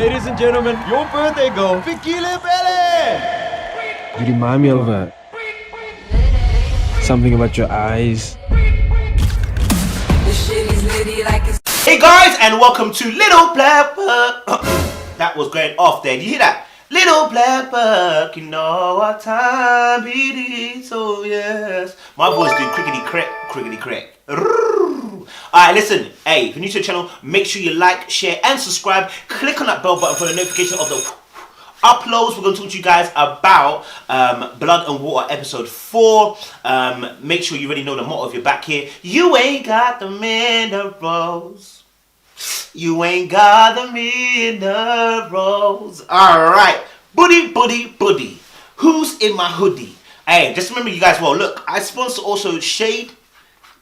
Ladies and gentlemen, your birthday girl, Fikele. You remind me of something about your eyes. Hey guys, and welcome to Little Black Book. That was going off there. Do you hear that? Little Black Book, you know what time it is. Oh yes, my voice doing crickety crack. Alright, listen. Hey, if you're new to the channel, make sure you like, share, and subscribe. Click on that bell button for the notification of the uploads. We're going to talk to you guys about Blood and Water episode 4. Make sure you already know the motto if you're back here. You ain't got the minerals. You ain't got the minerals. Alright. Buddy. Who's in my hoodie? Hey, just remember you guys, well, look, I sponsor also Shade.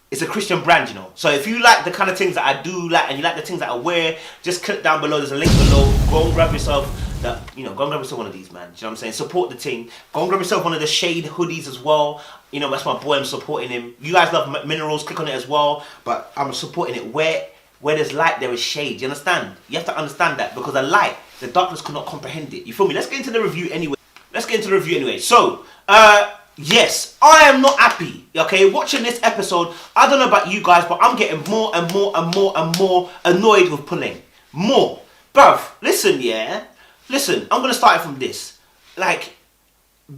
It's a Christian brand, you know. So if you like the kind of things that I do like and you like the things that I wear, just click down below. There's a link below. Go and grab yourself go and grab yourself one of these, man. Do you know what I'm saying? Support the team. Go and grab yourself one of the Shade hoodies as well. You know, that's my boy. I'm supporting him. You guys love minerals. Click on it as well. But I'm supporting it. Where there's light, there is shade. You understand? You have to understand that because the light, the darkness cannot comprehend it. You feel me? Let's get into the review anyway. So, yes, I am not happy, okay, watching this episode. I don't know about you guys, but I'm getting more and more annoyed with Ppuleng. More. Bruv, listen, yeah? Listen, I'm going to start it from this. Like,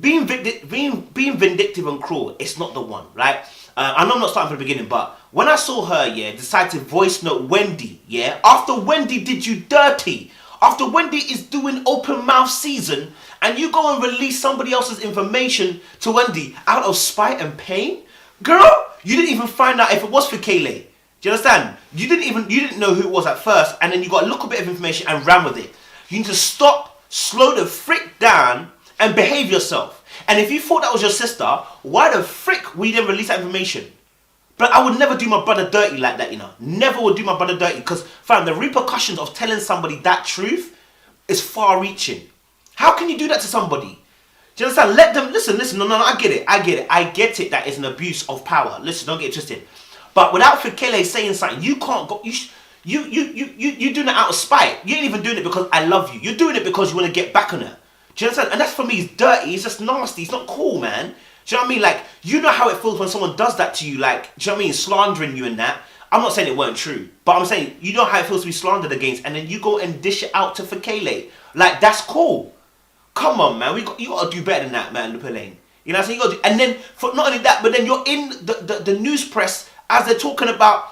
being vindictive and cruel, it's not the one, right? I know I'm not starting from the beginning, but when I saw her, yeah, decide to voice note Wendy, yeah? After Wendy did you dirty, after Wendy is doing open mouth season, and you go and release somebody else's information to Wendy out of spite and pain? Girl, you didn't even find out if it was Fikele. Do you understand? You didn't know who it was at first, and then you got a little bit of information and ran with it. You need to stop, slow the frick down, and behave yourself. And if you thought that was your sister, why the frick would you then release that information? But I would never do my brother dirty like that, you know. Never would do my brother dirty, because, fam, the repercussions of telling somebody that truth is far-reaching. How can you do that to somebody? Do you understand? Let them, listen, no, I get it. I get it that it's an abuse of power. Listen, don't get it twisted. But without Fikele saying something, you can't go, you're doing it out of spite. You ain't even doing it because I love you. You're doing it because you want to get back on her. Do you understand? And that's, for me, it's dirty. It's just nasty. It's not cool, man. Do you know what I mean? Like, you know how it feels when someone does that to you, like, do you know what I mean? Slandering you and that. I'm not saying it weren't true, but I'm saying, you know how it feels to be slandered against, and then you go and dish it out to Fikele. Like, that's cool. Come on, man. You got to do better than that, man, Ppuleng. You know what I'm saying? You got to do, and then, for not only that, but then you're in the news press as they're talking about,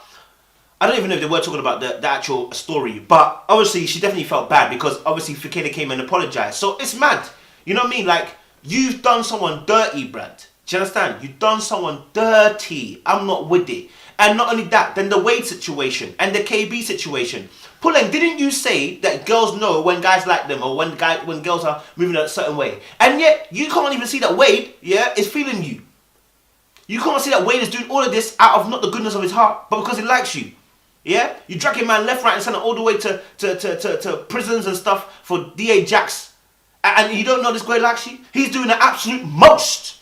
I don't even know if they were talking about the actual story, but obviously she definitely felt bad because obviously Fikele came and apologized. So it's mad. You know what I mean? Like, you've done someone dirty, Brad. Do you understand? You've done someone dirty. I'm not with it. And not only that, then the Wade situation and the KB situation. Ppuleng, didn't you say that girls know when guys like them or when girls are moving a certain way? And yet, you can't even see that Wade, yeah, is feeling you. You can't see that Wade is doing all of this out of not the goodness of his heart, but because he likes you. Yeah? You dragging man left, right, and center all the way to prisons and stuff for DA Jax. And you don't know this guy likes you? He's doing the absolute most.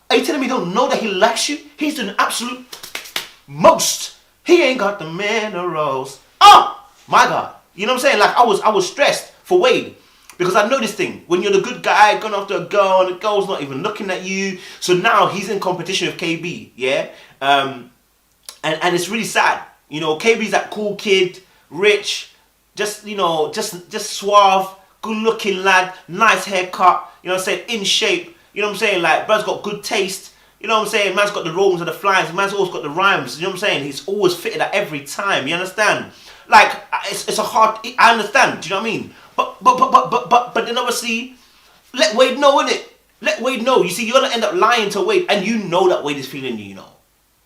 Are you telling me you don't know that he likes you? He's doing the absolute most. He ain't got the minerals. Oh! My God. You know what I'm saying? Like, I was stressed for Wade. Because I know this thing. When you're the good guy, going after a girl, and the girl's not even looking at you. So now he's in competition with KB. Yeah? And it's really sad. You know, KB's that cool kid, rich, just, you know, just suave, good looking lad, nice haircut, you know what I'm saying, in shape. You know what I'm saying? Like, bro's got good taste. You know what I'm saying? Man's got the rolls and the flies. Man's always got the rhymes. You know what I'm saying? He's always fitted at every time. You understand? Like, it's a hard... I understand. Do you know what I mean? But then obviously, let Wade know, innit? Let Wade know. You see, you're going to end up lying to Wade. And you know that Wade is feeling you, you know.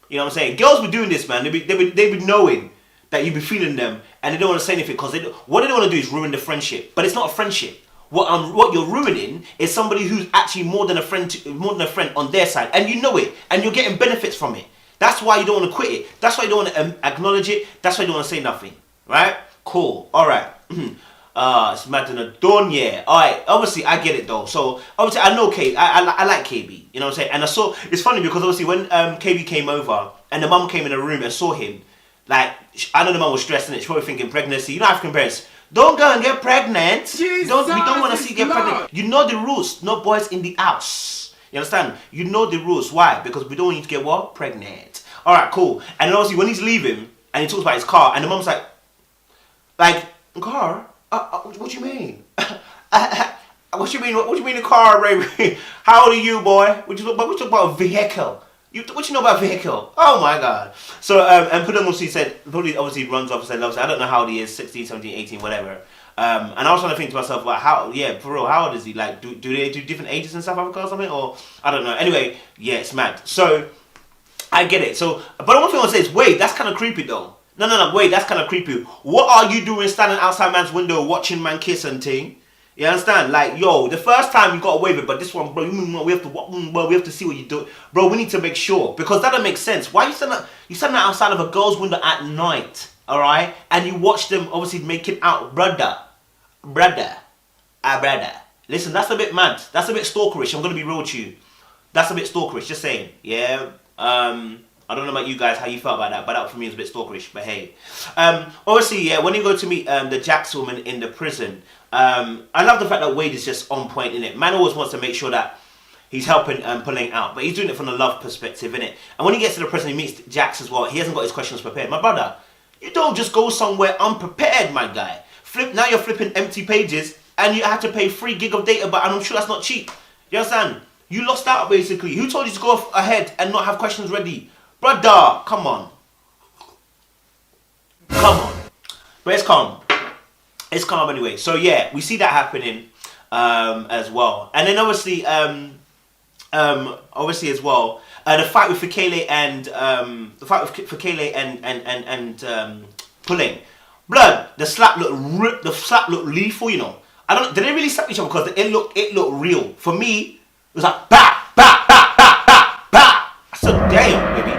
You know what I'm saying? Girls be doing this, man. They be knowing that you be feeling them. And they don't want to say anything. Because what they don't want to do is ruin the friendship. But it's not a friendship. What you're ruining is somebody who's actually more than a friend on their side, and you know it, and you're getting benefits from it. That's why you don't want to quit it. That's why you don't want to acknowledge it. That's why you don't want to say nothing. Right? Cool. All right. It's mad than a dawn, yeah. All right. Obviously, I get it though. So obviously, I know KB. I like KB. You know what I'm saying? And I saw. It's funny because obviously when KB came over and the mum came in the room and saw him, like I know the mum was stressed in it. She probably thinking pregnancy. You know, African parents. Don't go and get pregnant. Jesus We don't want to see you get Lord. pregnant. You know the rules. No boys in the house. You understand? You know the rules. Why? Because we don't want you to get what? Pregnant. All right, cool. And then obviously when he's leaving and he talks about his car, and the mom's like, car? What you mean? What you mean? What you mean a car, baby? How old are you, boy? What you talk about a vehicle? What you know about vehicle? Oh my god. So and Ppuleng obviously runs off and said, I don't know how old he is, 16, 17, 18, whatever. And I was trying to think to myself, like, for real, how old is he? Like, do they do different ages in South Africa or something? Or I don't know. Anyway, yeah, it's mad. So I get it. So, but the one thing I want to say is, wait, that's kind of creepy though. No, wait, that's kind of creepy. What are you doing standing outside man's window watching man kiss and ting? You understand? Like, yo, the first time you got away with it, but this one, bro, we have to see what you do. Bro, we need to make sure. Because that don't make sense. Why you standing outside of a girl's window at night, alright? And you watch them obviously making out, brother. Listen, that's a bit mad. That's a bit stalkerish. I'm going to be real with you. That's a bit stalkerish, just saying. Yeah? I don't know about you guys, how you felt about that, but that for me was a bit stalkerish, but hey. Obviously, yeah, when you go to meet the Jax woman in the prison, I love the fact that Wade is just on point in it. Man always wants to make sure that he's helping Ppuleng out, but he's doing it from the love perspective, innit? And when he gets to the prison, he meets Jax as well. He hasn't got his questions prepared. My brother, you don't just go somewhere unprepared, my guy. Now you're flipping empty pages, and you have to pay 3 gig of data, but I'm sure that's not cheap. You understand? You lost out, basically. Who told you to go ahead and not have questions ready? Brother, come on. But it's calm. It's calm anyway. So yeah, we see that happening as well. And then obviously as well, the fight with Fikele and Ppuleng. Blood, the slap looked lethal, you know. Did they really slap each other? Because it looked real. For me, it was like bah, bah, bah, bah, bah, bah. I said, damn, baby.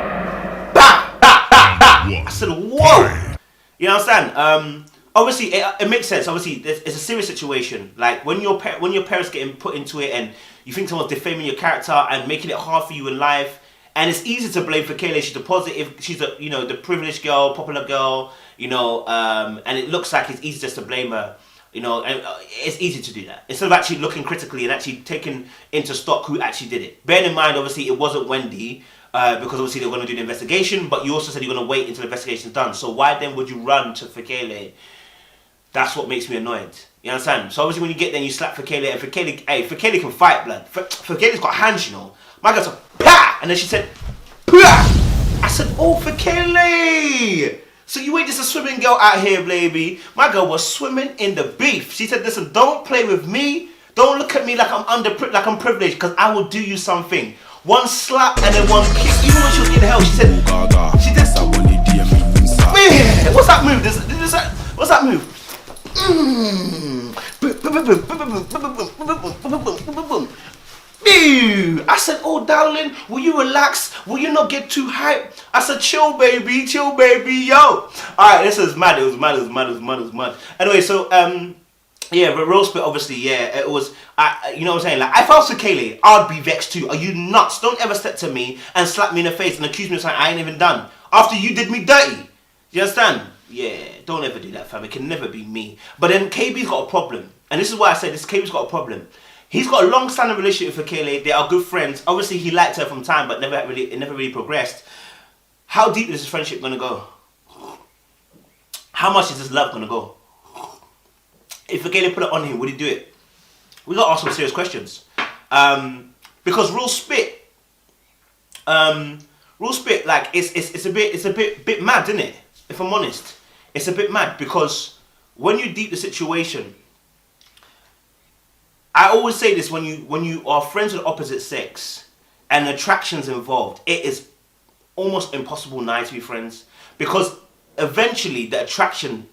Bah, bah, bah, bah. I said, whoa. You understand? Obviously, it makes sense. Obviously, it's a serious situation. Like when your parents getting put into it, and you think someone's defaming your character and making it hard for you in life, and it's easy to blame Fikele. She's the positive. She's the privileged girl, popular girl. And it looks like it's easy just to blame her. And it's easy to do that instead of actually looking critically and actually taking into stock who actually did it. Bearing in mind, obviously, it wasn't Wendy. Because obviously they're going to do the investigation, but you also said you're going to wait until the investigation's done. So why then would you run to Fikele? That's what makes me annoyed. You understand? So obviously when you get there and you slap Fikele, and Fikele can fight, blood. Fikele's got hands, you know. My girl said, pah! And then she said, pah! I said, oh, Fikele! So you ain't just a swimming girl out here, baby. My girl was swimming in the beef. She said, listen, don't play with me. Don't look at me like I'm privileged, because I will do you something. One slap and then one kick. Even when she was in hell, she said, man, what's that move? What's that move? I said, oh darling, will you relax? Will you not get too hype? I said, chill baby, yo. Alright, this is mad. It was mad. Anyway, so yeah, but real spit, obviously, yeah, it was, you know what I'm saying, like, if I was Fikele, I'd be vexed too. Are you nuts? Don't ever step to me and slap me in the face and accuse me of something I ain't even done. After you did me dirty. You understand? Yeah, don't ever do that, fam. It can never be me. But then KB's got a problem. And this is why I say this, KB's got a problem. He's got a long-standing relationship with Fikele. They are good friends. Obviously, he liked her from time, but it never really progressed. How deep is this friendship going to go? How much is this love going to go? If Fikele put it on him, would he do it? We got to ask some serious questions. Because real spit, like it's a bit mad, isn't it? If I'm honest, it's a bit mad because when you deep the situation, I always say this: when you are friends with the opposite sex and attraction's involved, it is almost impossible now to be friends because eventually the attraction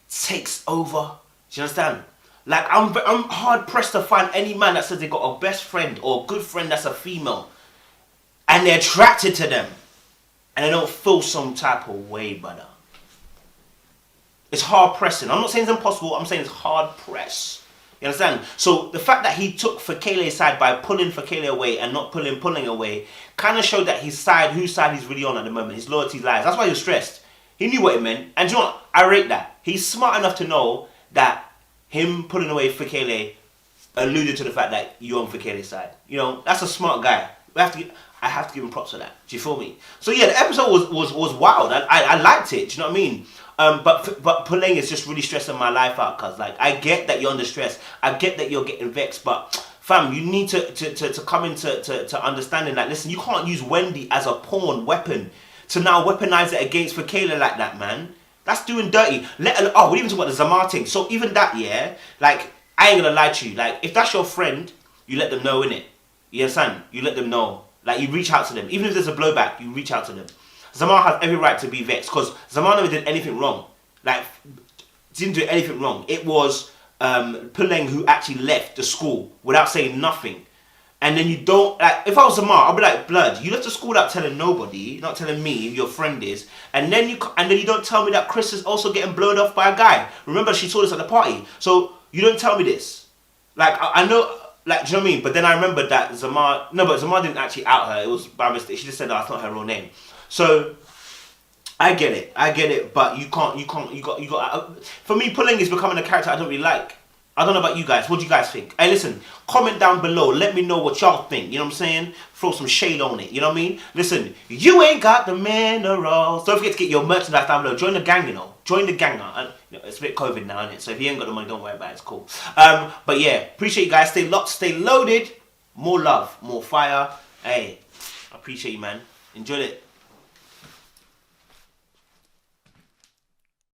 takes over. Do you understand? Like I'm hard pressed to find any man that says they got a best friend or a good friend that's a female, and they're attracted to them, and they don't feel some type of way, brother. It's hard pressing. I'm not saying it's impossible. I'm saying it's hard press. You understand? So the fact that he took Fikele's side by pulling Fikele away and not pulling Ppuleng away kind of showed that whose side he's really on at the moment. His loyalty lies. That's why he was stressed. He knew what it meant. And do you know what? I rate that. He's smart enough to know that him pulling away Fikele alluded to the fact that you're on Fikele's side. You know, that's a smart guy. I have to give him props for that. Do you feel me? So yeah, the episode was wild. I liked it. Do you know what I mean? But Ppuleng is just really stressing my life out, cause like I get that you're under stress. I get that you're getting vexed, but fam, you need to come into understanding that. Listen, you can't use Wendy as a pawn weapon to now weaponize it against Fikele like that, man. That's doing dirty. We didn't even talk about the Zamar thing. So even that, yeah, like I ain't gonna lie to you. Like if that's your friend, you let them know, innit? You understand? You let them know. Like you reach out to them. Even if there's a blowback, you reach out to them. Zamar has every right to be vexed because Zamar never did anything wrong. Like, didn't do anything wrong. It was Ppuleng who actually left the school without saying nothing. And then you don't, like, if I was Zamar, I'd be like, blood, you left the school without telling nobody, not telling me who your friend is, and then you don't tell me that Chris is also getting blown off by a guy. Remember, she saw this at the party. So you don't tell me this. Like, I know. Like, do you know what I mean? But then I remembered that Zamar... No, but Zamar didn't actually out her. It was by mistake. She just said, no, that's not her real name. So, I get it. But you got... For me, Ppuleng is becoming a character I don't really like. I don't know about you guys. What do you guys think? Hey, listen. Comment down below. Let me know what y'all think. You know what I'm saying? Throw some shade on it. You know what I mean? Listen. You ain't got the minerals. Don't forget to get your merchandise down below. Join the gang, you know. Join the gang. It's a bit COVID now, isn't it? So if you ain't got the money, don't worry about it. It's cool. But yeah, appreciate you guys. Stay locked, stay loaded. More love, more fire. Hey, I appreciate you, man. Enjoyed it.